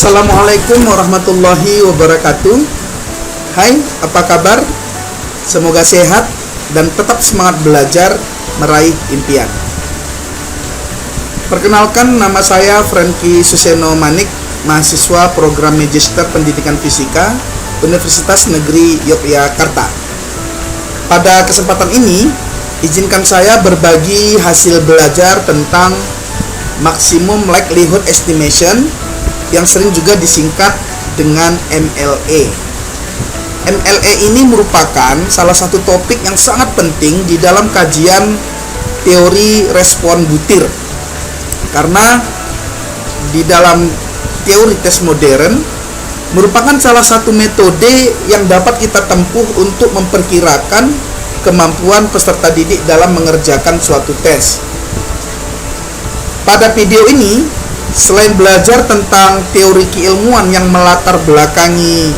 Assalamualaikum warahmatullahi wabarakatuh. Hai, apa kabar? Semoga sehat dan tetap semangat belajar meraih impian. Perkenalkan, nama saya Franky Suseno Manik, mahasiswa program Magister Pendidikan Fisika Universitas Negeri Yogyakarta. Pada kesempatan ini, izinkan saya berbagi hasil belajar tentang Maximum Likelihood Estimation yang sering juga disingkat dengan MLE. MLE ini merupakan salah satu topik yang sangat penting di dalam kajian teori respon butir. Karena di dalam teori tes modern merupakan salah satu metode yang dapat kita tempuh untuk memperkirakan kemampuan peserta didik dalam mengerjakan suatu tes. Pada video ini, selain belajar tentang teori keilmuan yang melatar belakangi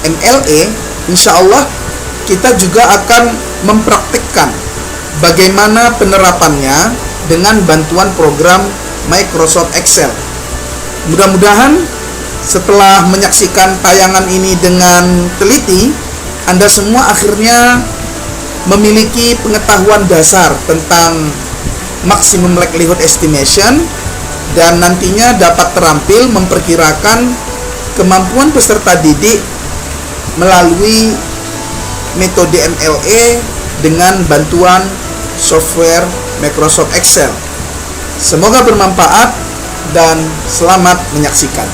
MLE, insya Allah kita juga akan mempraktikkan bagaimana penerapannya dengan bantuan program Microsoft Excel. Mudah-mudahan setelah menyaksikan tayangan ini dengan teliti, Anda semua akhirnya memiliki pengetahuan dasar tentang Maximum Likelihood Estimation dan nantinya dapat terampil memperkirakan kemampuan peserta didik melalui metode MLE dengan bantuan software Microsoft Excel. Semoga bermanfaat dan selamat menyaksikan.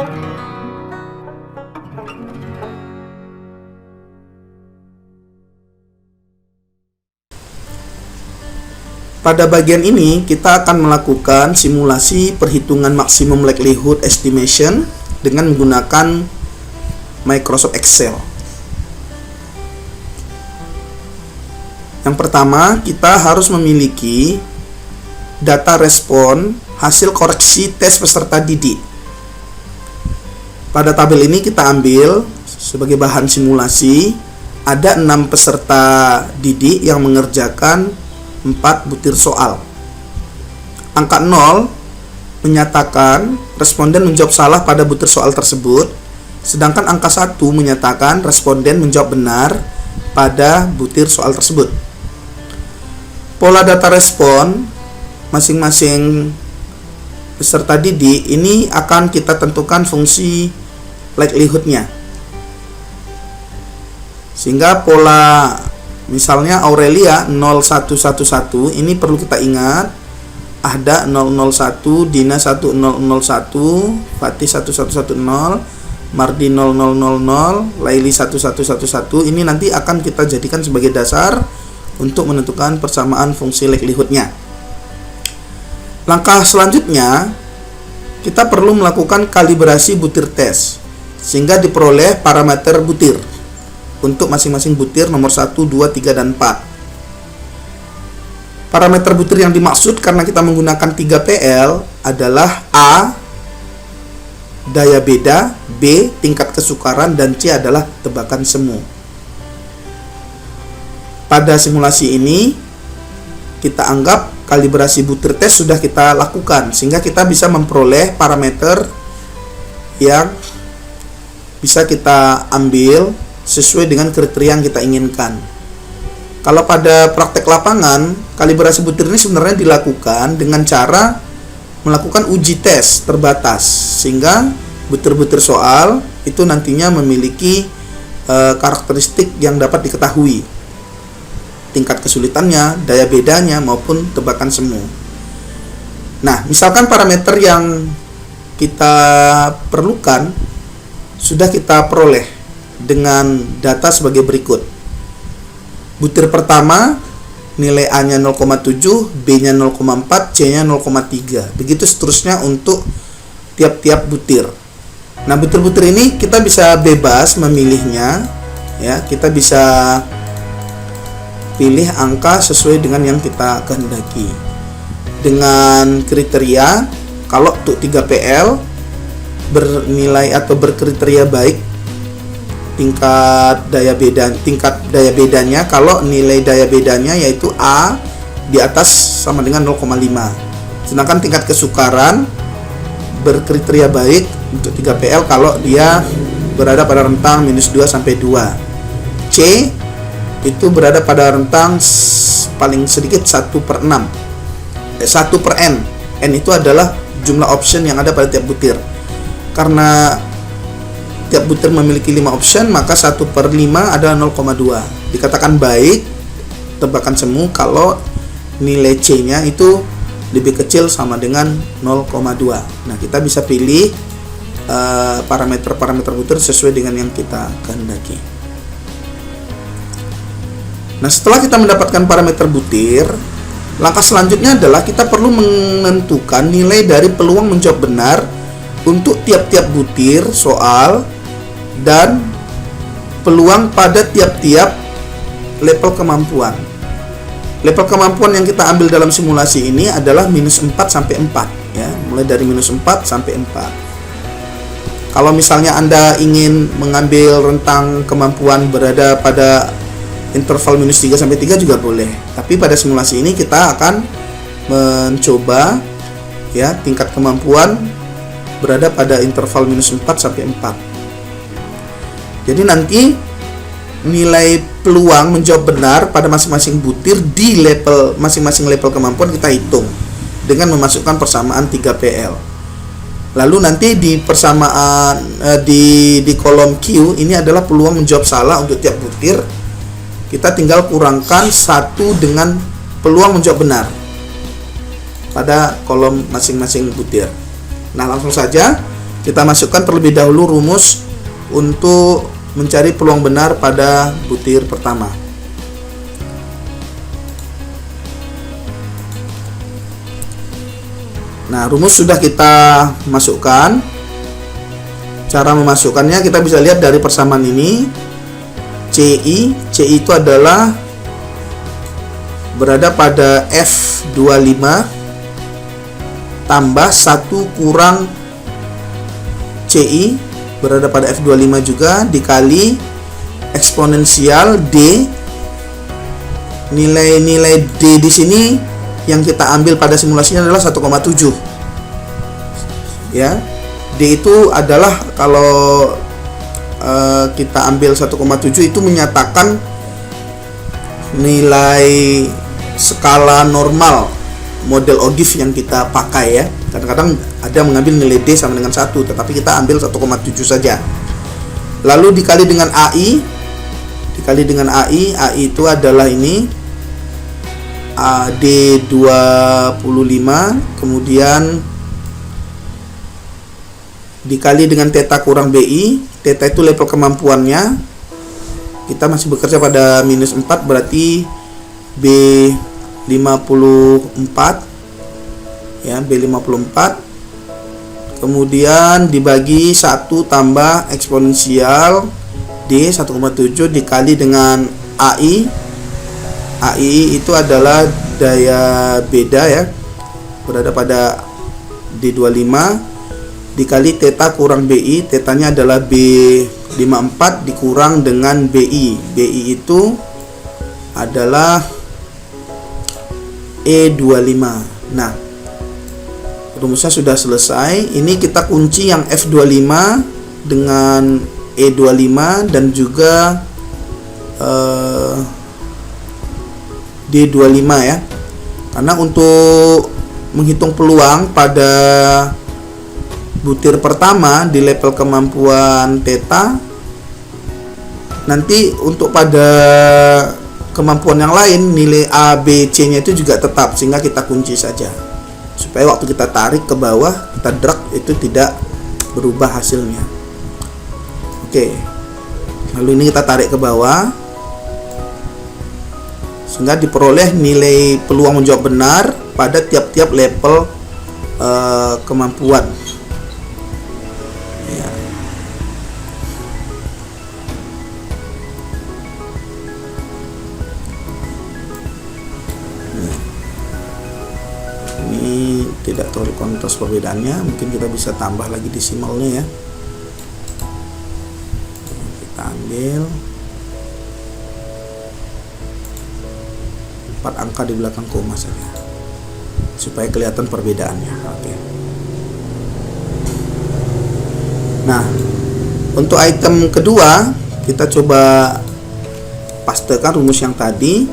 Pada bagian ini kita akan melakukan simulasi perhitungan maksimum likelihood estimation dengan menggunakan Microsoft Excel. Yang pertama, kita harus memiliki data respon hasil koreksi tes peserta didik. Pada tabel ini kita ambil sebagai bahan simulasi ada 6 peserta didik yang mengerjakan 4 butir soal. Angka 0 menyatakan responden menjawab salah pada butir soal tersebut, sedangkan angka 1 menyatakan responden menjawab benar pada butir soal tersebut. Pola data respon masing-masing peserta didik ini akan kita tentukan fungsi likelihood-nya. Sehingga pola misalnya Aurelia 0111 ini perlu kita ingat ada 001, Dina 1001, Fatih 1110, Mardi 0000, Laili 1111. Ini nanti akan kita jadikan sebagai dasar untuk menentukan persamaan fungsi likelihood-nya. Langkah selanjutnya, kita perlu melakukan kalibrasi butir tes sehingga diperoleh parameter butir untuk masing-masing butir nomor 1, 2, 3, dan 4. Parameter butir yang dimaksud karena kita menggunakan 3PL adalah A, daya beda, B, tingkat kesukaran, dan C adalah tebakan semu. Pada simulasi ini, kita anggap kalibrasi butir tes sudah kita lakukan, sehingga kita bisa memperoleh parameter yang bisa kita ambil sesuai dengan kriteria yang kita inginkan. Kalau pada praktek lapangan, kalibrasi butir ini sebenarnya dilakukan dengan cara melakukan uji tes terbatas, sehingga butir-butir soal itu nantinya memiliki karakteristik yang dapat diketahui, tingkat kesulitannya, daya bedanya, maupun tebakan semu. Nah, misalkan parameter yang kita perlukan sudah kita peroleh dengan data sebagai berikut. Butir pertama nilai A-nya 0,7, B-nya 0,4, C-nya 0,3. Begitu seterusnya untuk tiap-tiap butir. Nah, butir-butir ini kita bisa bebas memilihnya, ya. Kita bisa pilih angka sesuai dengan yang kita kehendaki. Dengan kriteria, kalau untuk 3PL bernilai atau berkriteria baik tingkat daya bedanya, kalau nilai daya bedanya yaitu A di atas sama dengan 0,5. Sedangkan tingkat kesukaran berkriteria baik untuk 3PL kalau dia berada pada rentang -2 sampai 2. C itu berada pada rentang paling sedikit 1/6, 1/n. N itu adalah jumlah option yang ada pada tiap butir. Karena tiap butir memiliki 5 option, maka 1/5 adalah 0,2. Dikatakan baik tebakan semu kalau nilai C-nya itu lebih kecil sama dengan 0,2. Nah, kita bisa pilih parameter-parameter butir sesuai dengan yang kita kehendaki. Nah, setelah kita mendapatkan parameter butir, langkah selanjutnya adalah kita perlu menentukan nilai dari peluang menjawab benar untuk tiap-tiap butir soal dan peluang pada tiap-tiap level kemampuan. Level kemampuan yang kita ambil dalam simulasi ini adalah -4 sampai 4, ya, mulai dari -4 sampai 4. Kalau misalnya Anda ingin mengambil rentang kemampuan berada pada interval -3 sampai 3 juga boleh. Tapi pada simulasi ini kita akan mencoba, ya, tingkat kemampuan berada pada interval -4 sampai 4. Jadi nanti nilai peluang menjawab benar pada masing-masing butir di level masing-masing level kemampuan kita hitung dengan memasukkan persamaan 3PL. Lalu nanti di persamaan di kolom Q ini adalah peluang menjawab salah untuk tiap butir. Kita tinggal kurangkan 1 dengan peluang menjawab benar pada kolom masing-masing butir. Nah, langsung saja kita masukkan terlebih dahulu rumus untuk mencari peluang benar pada butir pertama. Nah, rumus sudah kita masukkan. Cara memasukkannya kita bisa lihat dari persamaan ini. CI itu adalah berada pada F25 tambah 1 kurang CI berada pada F25 juga dikali eksponensial D. Nilai-nilai D di sini yang kita ambil pada simulasinya adalah 1,7 ya. D itu adalah kalau kita ambil 1,7 itu menyatakan nilai skala normal model OGIF yang kita pakai ya. Kadang-kadang ada mengambil nilai D sama dengan 1, tetapi kita ambil 1,7 saja. Lalu dikali dengan AI. AI itu adalah ini D25, kemudian dikali dengan theta kurang BI. Theta itu level kemampuannya. Kita masih bekerja pada minus 4, berarti B54 ya, B54. Kemudian dibagi 1 tambah eksponensial D 1,7 dikali dengan AI itu adalah daya beda ya, berada pada D25 dikali theta kurang BI. Tetanya adalah B54 dikurang dengan BI. BI itu adalah E25. Nah, rumusnya sudah selesai. Ini kita kunci yang F25 dengan E25 dan juga D25 ya. Karena untuk menghitung peluang pada butir pertama di level kemampuan theta, nanti untuk pada kemampuan yang lain nilai A, B, C nya itu juga tetap, sehingga kita kunci saja supaya waktu kita tarik ke bawah, kita drag itu tidak berubah hasilnya. Oke, lalu ini kita tarik ke bawah sehingga diperoleh nilai peluang menjawab benar pada tiap-tiap level kemampuan ya. Ini tidak terlalu kontras perbedaannya, mungkin kita bisa tambah lagi desimalnya ya. Kita ambil 4 angka di belakang koma saja supaya kelihatan perbedaannya. Oke. Nah, untuk item kedua kita coba pastekan rumus yang tadi.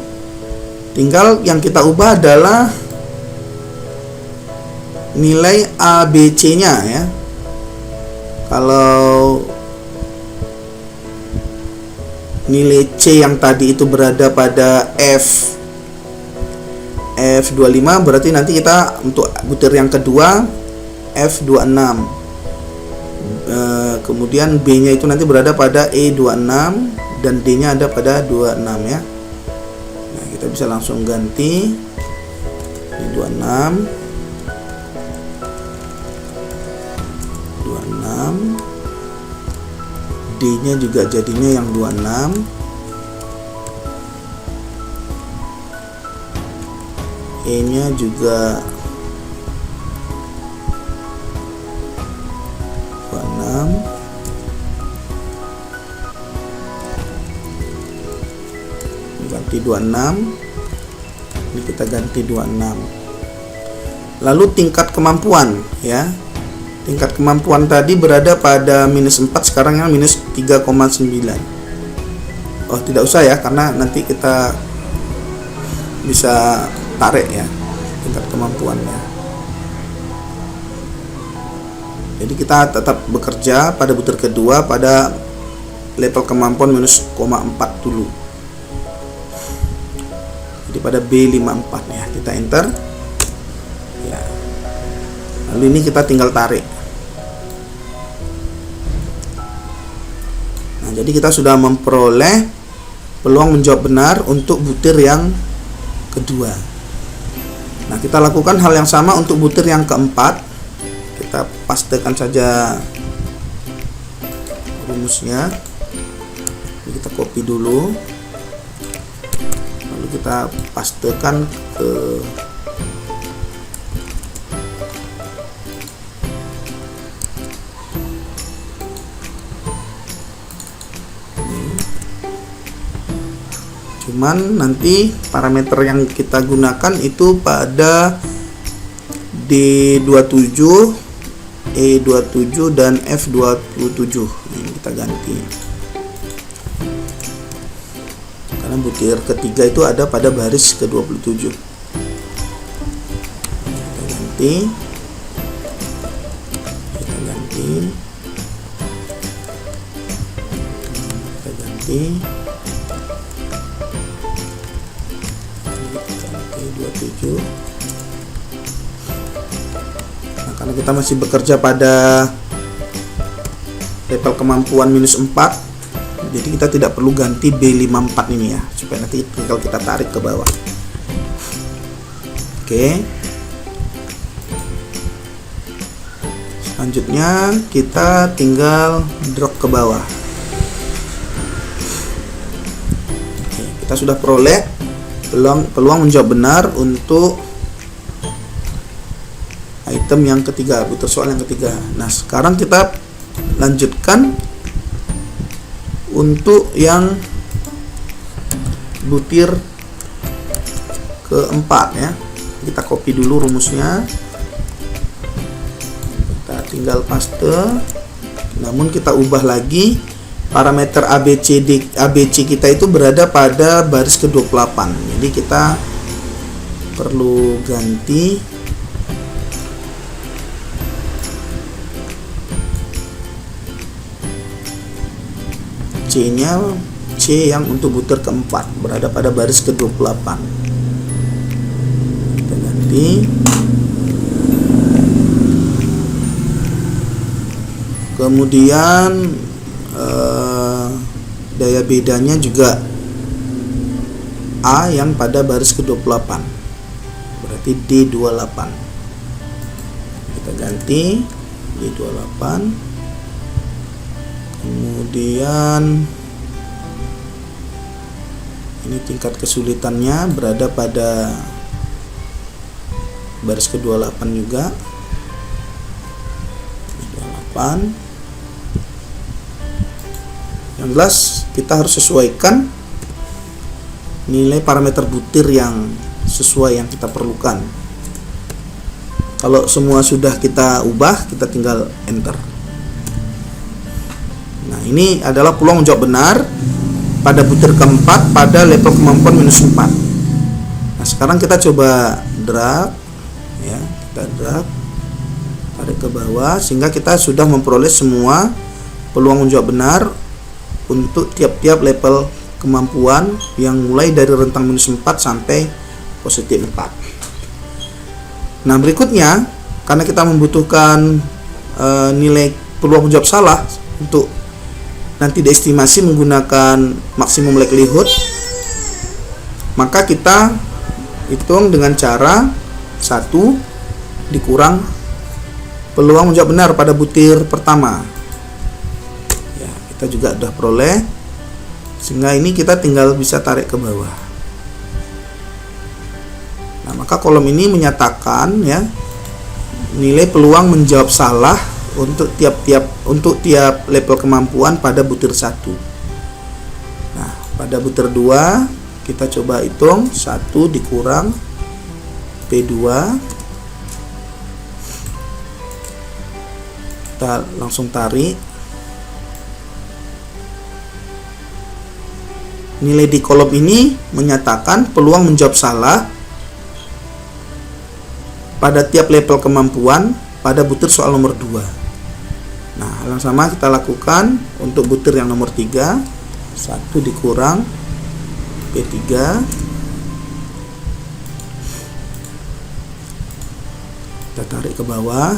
Tinggal yang kita ubah adalah nilai A, B, C nya ya. Kalau nilai C yang tadi itu berada pada F25, berarti nanti kita untuk butir yang kedua F26. Kemudian B nya itu nanti berada pada E26 dan D nya ada pada 26 ya. Nah, kita bisa langsung ganti E26 D nya juga jadinya yang 26, E nya juga 26, ganti 26, ini kita ganti 26. Lalu tingkat kemampuan ya, tingkat kemampuan tadi berada pada minus 4, sekarang yang minus 3,9. Oh, tidak usah ya, karena nanti kita bisa tarik ya tingkat kemampuannya. Jadi kita tetap bekerja pada butir kedua pada level kemampuan minus 0,4 dulu. Jadi pada B54 ya, kita enter ya. Lalu ini kita tinggal tarik. Nah, jadi kita sudah memperoleh peluang menjawab benar untuk butir yang kedua. Nah, kita lakukan hal yang sama untuk butir yang keempat. Kita pastekan saja rumusnya. Ini kita copy dulu, lalu kita pastekan ke cuman nanti parameter yang kita gunakan itu pada D27, E27 dan F27. Ini kita ganti karena butir ketiga itu ada pada baris ke-27. Kita ganti Nah, karena kita masih bekerja pada level kemampuan -4, jadi kita tidak perlu ganti B54 ini ya, supaya nanti tinggal kita tarik ke bawah. Oke. Selanjutnya kita tinggal drop ke bawah. Oke, kita sudah peroleh peluang menjawab benar untuk item yang ketiga, butir soal yang ketiga. Nah, sekarang kita lanjutkan untuk yang butir keempat ya. Kita copy dulu rumusnya, kita tinggal paste, namun kita ubah lagi parameter ABC kita itu berada pada baris ke-28. Jadi kita perlu ganti C-nya, C yang untuk butir keempat berada pada baris ke-28. Kita ganti. Kemudian daya bedanya juga A yang pada baris ke-28, berarti D28. Kita ganti D28. Kemudian ini tingkat kesulitannya berada pada baris ke-28 juga. 28. Yang jelas kita harus sesuaikan nilai parameter butir yang sesuai yang kita perlukan. Kalau semua sudah kita ubah, kita tinggal enter. Nah, ini adalah peluang menjawab benar pada butir keempat pada level kemampuan -4. Nah, sekarang kita coba drag ya, kita drag tarik ke bawah sehingga kita sudah memperoleh semua peluang menjawab benar untuk tiap-tiap level kemampuan yang mulai dari rentang -4 sampai +4. Nah, berikutnya karena kita membutuhkan nilai peluang menjawab salah untuk nanti diestimasi menggunakan maksimum likelihood, maka kita hitung dengan cara 1 dikurang peluang menjawab benar pada butir pertama. Kita juga sudah peroleh, sehingga ini kita tinggal bisa tarik ke bawah. Nah, maka kolom ini menyatakan ya nilai peluang menjawab salah untuk tiap level kemampuan pada butir 1. Nah, pada butir 2 kita coba hitung 1 dikurang P2. Kita langsung tarik. Nilai di kolom ini menyatakan peluang menjawab salah pada tiap level kemampuan pada butir soal nomor 2. Nah, hal yang sama kita lakukan untuk butir yang nomor 3. 1 dikurang P3. Kita tarik ke bawah.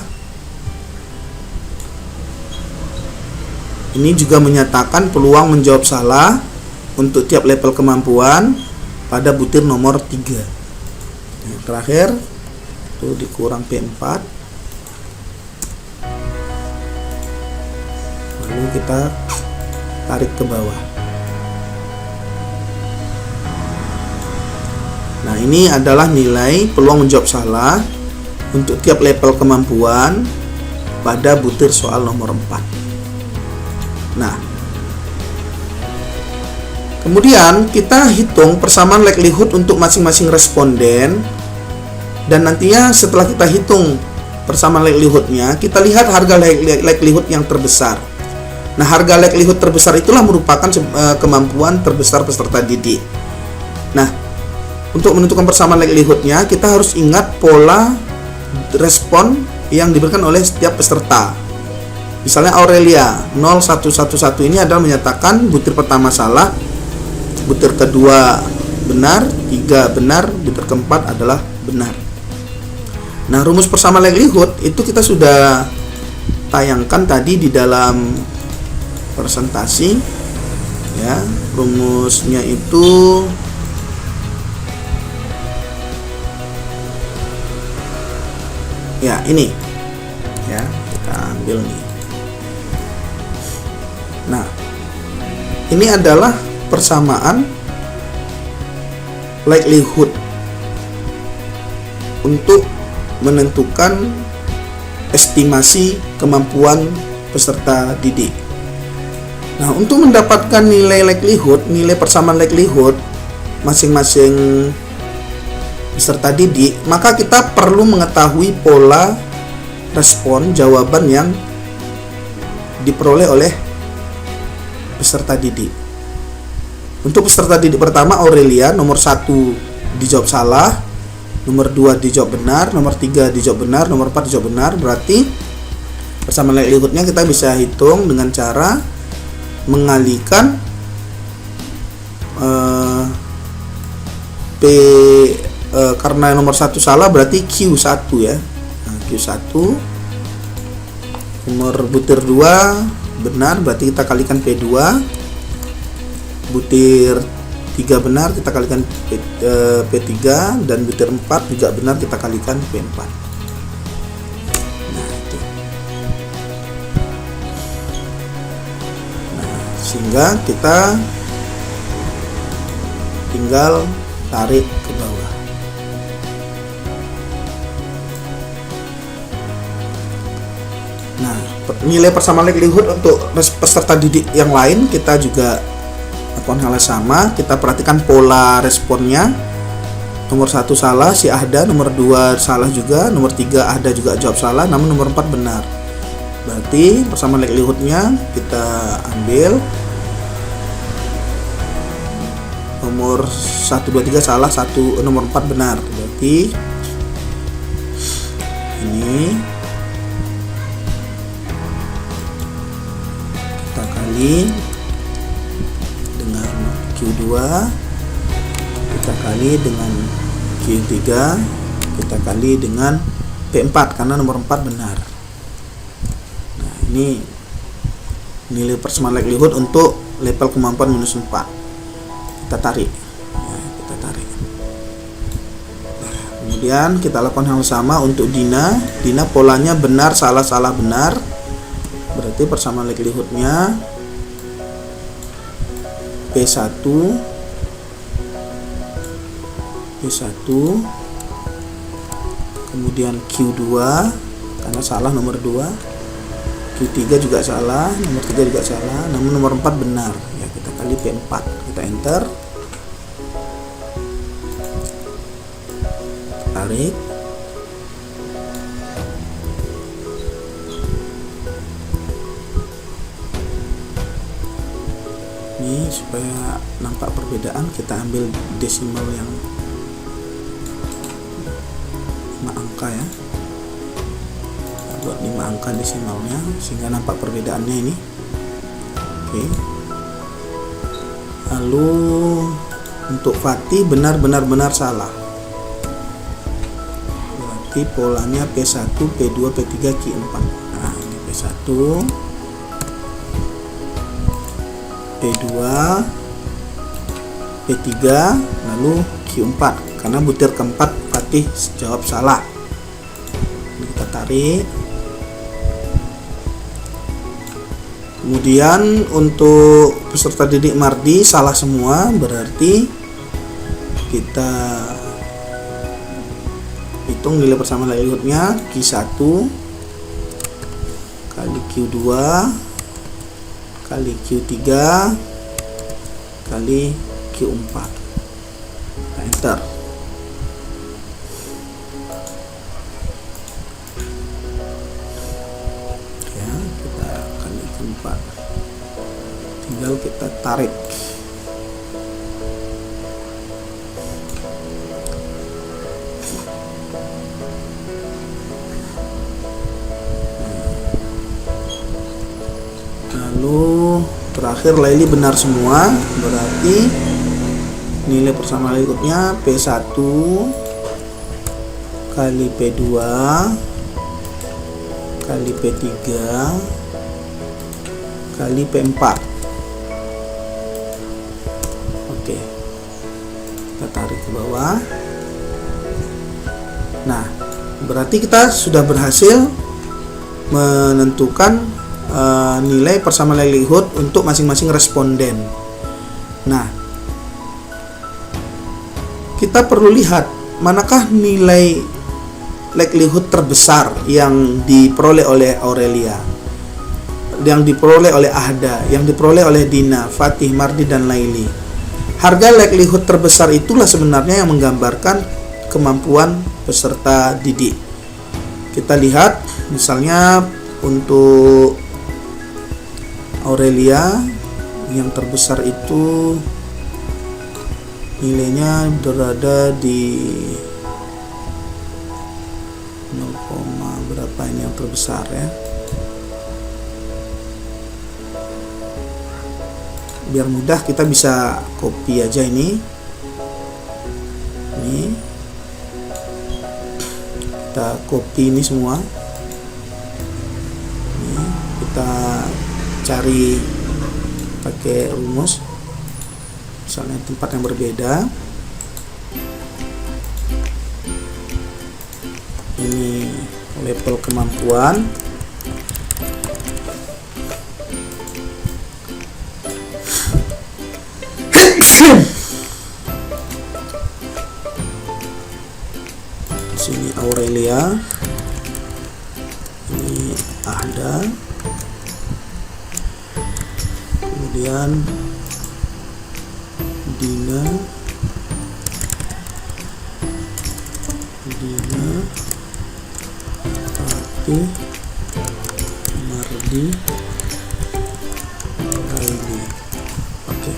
Ini juga menyatakan peluang menjawab salah untuk tiap level kemampuan pada butir nomor 3. Yang terakhir itu dikurang P4. Lalu kita tarik ke bawah. Nah, ini adalah nilai peluang menjawab salah untuk tiap level kemampuan pada butir soal nomor 4. Nah, kemudian kita hitung persamaan likelihood untuk masing-masing responden, dan nantinya setelah kita hitung persamaan likelihoodnya, kita lihat harga likelihood yang terbesar. Nah, harga likelihood terbesar itulah merupakan kemampuan terbesar peserta didik. Nah, untuk menentukan persamaan likelihoodnya, kita harus ingat pola respon yang diberikan oleh setiap peserta. Misalnya Aurelia 0111 ini adalah menyatakan butir pertama salah, butir kedua benar, 3 benar, butir keempat adalah benar. Nah, rumus persamaan likelihood itu kita sudah tayangkan tadi di dalam presentasi ya. Rumusnya itu ya ini ya, kita ambil nih. Nah, ini adalah persamaan likelihood untuk menentukan estimasi kemampuan peserta didik. Nah, untuk mendapatkan nilai likelihood, nilai persamaan likelihood masing-masing peserta didik, maka kita perlu mengetahui pola respon jawaban yang diperoleh oleh peserta didik. Untuk peserta didik pertama Aurelia, nomor 1 dijawab salah, nomor 2 dijawab benar, nomor 3 dijawab benar, nomor 4 dijawab benar. Berarti persamaan likelihoodnya kita bisa hitung dengan cara mengalihkan karena nomor 1 salah berarti Q1 ya. Nah, Q1, nomor butir 2 benar berarti kita kalikan P2, butir 3 benar kita kalikan P3, dan butir 4 juga benar kita kalikan P4. Nah, itu. Nah, sehingga kita tinggal tarik ke bawah. Nah, nilai persamaan likelihood untuk peserta didik yang lain kita juga lakukan hal yang sama. Kita perhatikan pola responnya. Nomor 1 salah si Ahda, nomor 2 salah juga, nomor 3 Ahda juga jawab salah, namun nomor 4 benar. Berarti persamaan likelihoodnya kita ambil nomor 1, 2, 3 salah, nomor 4 benar. Berarti ini kita kali dengan Q2, kita kali dengan Q3, kita kali dengan P4 karena nomor 4 benar. Nah, ini nilai persamaan likelihood untuk level kemampuan minus 4. Kita tarik ya, kita tarik. Nah, kemudian kita lakukan hal sama untuk Dina. Dina polanya benar salah salah benar. Berarti persamaan likelihoodnya P1 kemudian Q2 karena salah nomor 2, Q3 juga salah, nomor 3 juga salah, namun nomor 4 benar ya. Kita kali P4, kita enter, tarik. Ini supaya nampak perbedaan, kita ambil desimal yang 5 angka ya. Kita buat 5 angka desimalnya sehingga nampak perbedaannya ini. Oke. Lalu untuk Fatih benar salah. Berarti polanya P1, P2, P3, Q4. Nah, ini P1, P2, P3, lalu Q4. Karena butir keempat Fatih jawab salah. Ini kita tarik. Kemudian untuk peserta didik Mardi salah semua, berarti kita hitung nilai persamaan likelihudnya Q1 kali Q2 kali Q3 kali Q4. Nah, enter. Ya, kita kali Q4. Tinggal kita tarik. Lalu terakhir Laili benar semua, berarti nilai persamaan likelihudnya P1 kali P2 kali P3 kali P4. Oke, kita tarik ke bawah. Nah, berarti kita sudah berhasil menentukan nilai persamaan likelihud untuk masing-masing responden. Nah, kita perlu lihat manakah nilai likelihud terbesar yang diperoleh oleh Aurelia, yang diperoleh oleh Ahda, yang diperoleh oleh Dina, Fatih, Mardi, dan Laili. Harga likelihud terbesar itulah sebenarnya yang menggambarkan kemampuan peserta didik. Kita lihat misalnya untuk Aurelia yang terbesar itu nilainya berada di 0, berapa ini yang terbesar ya. Biar mudah kita bisa copy aja ini. Kita copy ini semua. Ini kita cari pakai rumus, misalnya tempat yang berbeda. Ini level kemampuan. Sini Aurelia, ini Ahda, kemudian Dina, Fatih, Mardi, Laili. Oke.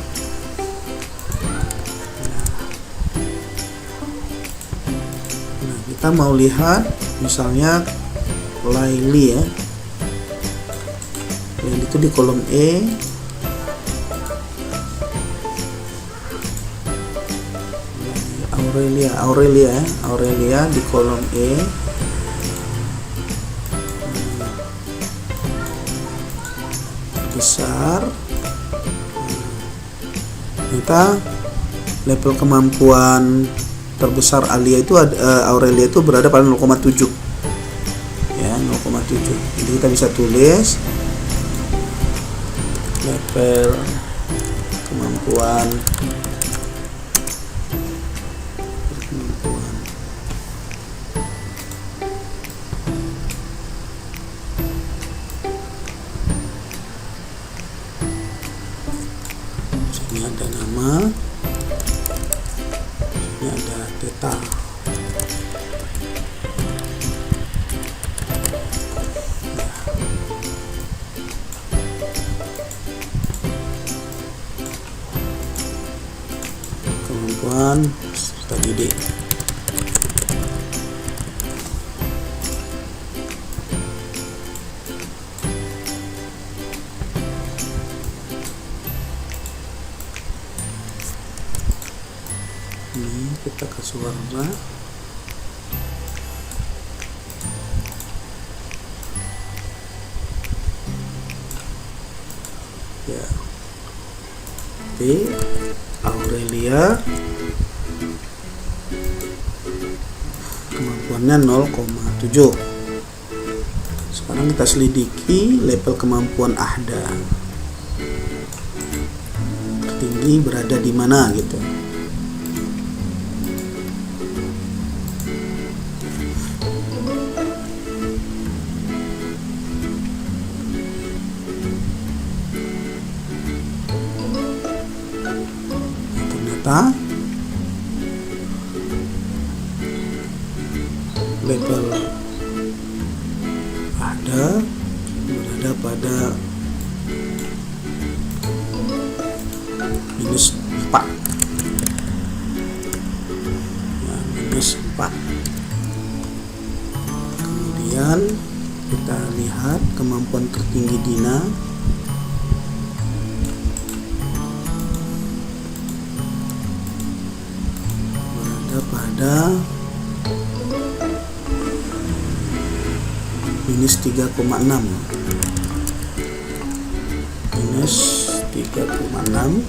Nah, kita mau lihat misalnya Laili ya. Laili itu di kolom E. Aurelia di kolom E. Besar. Kita level kemampuan terbesar Aurelia itu berada pada 0,7 ya, 0,7. Jadi kita bisa tulis level kemampuan ini ada nama, ini ada theta. Kemampuan peserta didik. Ini kita kasih warna. Ya. T Aurelia kemampuannya 0,7. Sekarang kita selidiki level kemampuan Ahda. Tertinggi berada di mana gitu. Ternyata level Ahda berada pada -4 ya, -4. Kemudian kita lihat kemampuan tertinggi Dina berada pada -3,6. -3,6.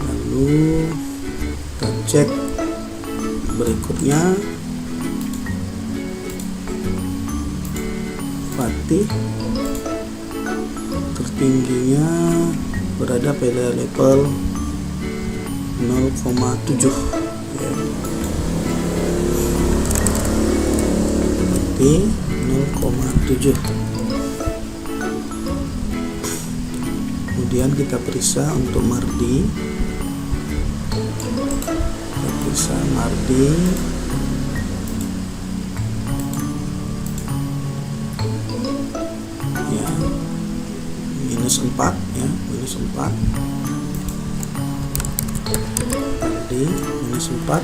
Lalu kita cek berikutnya Fatih tertingginya berada pada level 0,7 ya. 0,7. Kemudian kita periksa untuk Mardi. Kita periksa Mardi. Ya, -4 ya, -4. Mardi -4.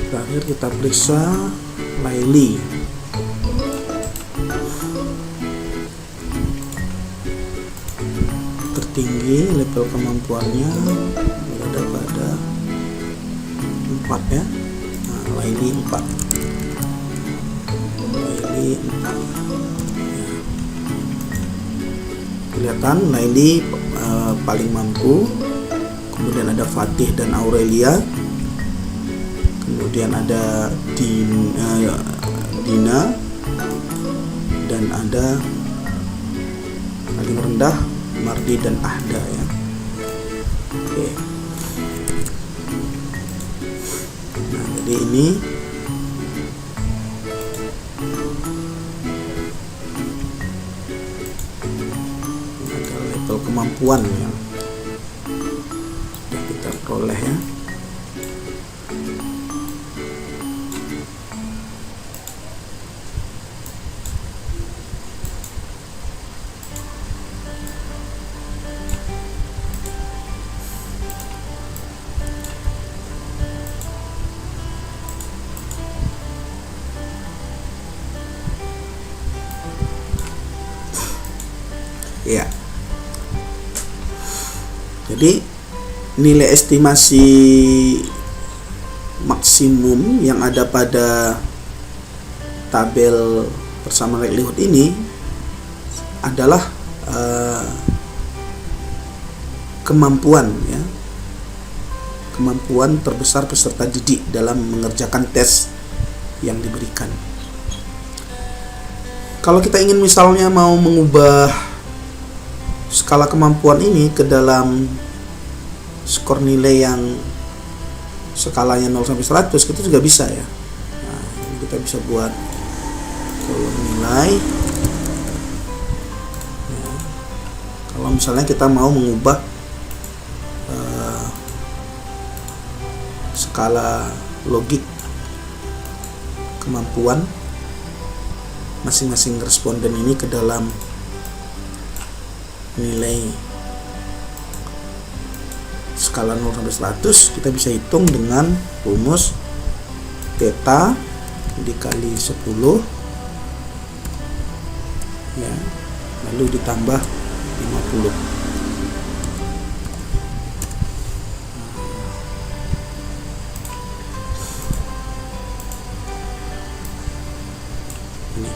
Terakhir kita periksa Laili. Tertinggi level kemampuannya berada pada 4 ya. Nah, Laili 4. Laili 4. Ya. Kelihatan Laili paling mampu. Kemudian ada Fatih dan Aurelia. Kemudian ada Dina dan ada paling rendah Mardi dan Ahda ya. Oke. Nah, jadi ini ada level kemampuan yang sudah kita peroleh ya. Ya. Jadi nilai estimasi maksimum yang ada pada tabel bersama likelihood ini adalah kemampuan ya. Kemampuan terbesar peserta didik dalam mengerjakan tes yang diberikan. Kalau kita ingin misalnya mau mengubah skala kemampuan ini ke dalam skor nilai yang skalanya 0 sampai 100, kita juga bisa ya. Nah, ini kita bisa buat kolom nilai ya. Kalau misalnya kita mau mengubah skala logik kemampuan masing-masing responden ini ke dalam nilai skala 0 sampai 100, kita bisa hitung dengan rumus theta dikali 10 ya, lalu ditambah 50. Ini.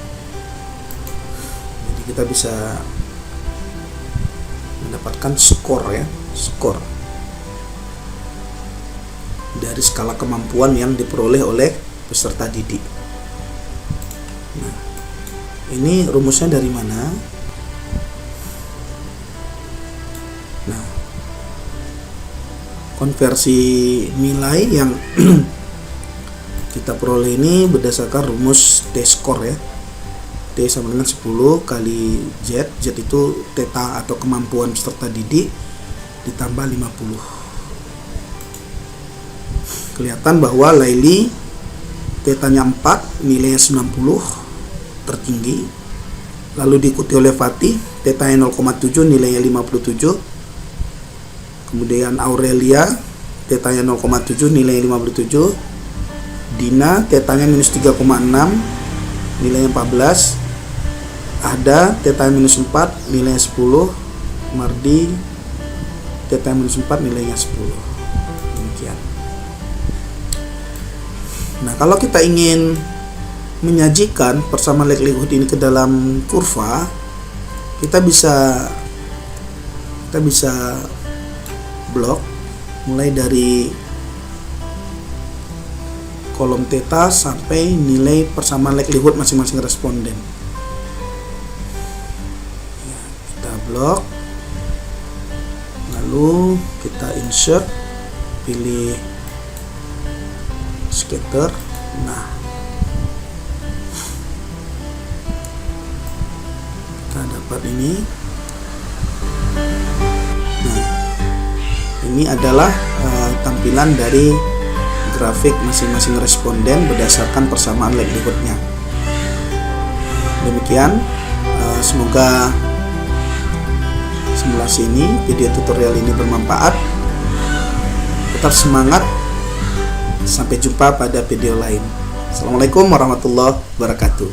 Jadi kita bisa mendapatkan skor ya, skor dari skala kemampuan yang diperoleh oleh peserta didik. Nah, ini rumusnya dari mana? Nah, konversi nilai yang kita peroleh ini berdasarkan rumus T-score ya. T sama dengan 10 kali Z. Z itu theta atau kemampuan peserta didik ditambah 50. Kelihatan bahwa Laili tetanya 4, nilainya 90, tertinggi. Lalu diikuti oleh Fatih, tetanya 0,7, nilainya 57. Kemudian Aurelia, tetanya 0,7, nilainya 57. Dina, tetanya minus 3,6, nilainya 14. Ada, tetanya minus 4, nilainya 10. Mardi, tetanya minus 4, nilainya 10. Demikian. Nah, kalau kita ingin menyajikan persamaan likelihood ini ke dalam kurva, kita bisa blok mulai dari kolom theta sampai nilai persamaan likelihood masing-masing responden. Ya, kita blok, lalu kita insert, pilih scatter. Nah, kita dapat ini. Nah, ini adalah tampilan dari grafik masing-masing responden berdasarkan persamaan likelihoodnya. Demikian, semoga simulasi ini, video tutorial ini bermanfaat. Tetap semangat. Sampai jumpa pada video lain. Assalamualaikum warahmatullahi wabarakatuh.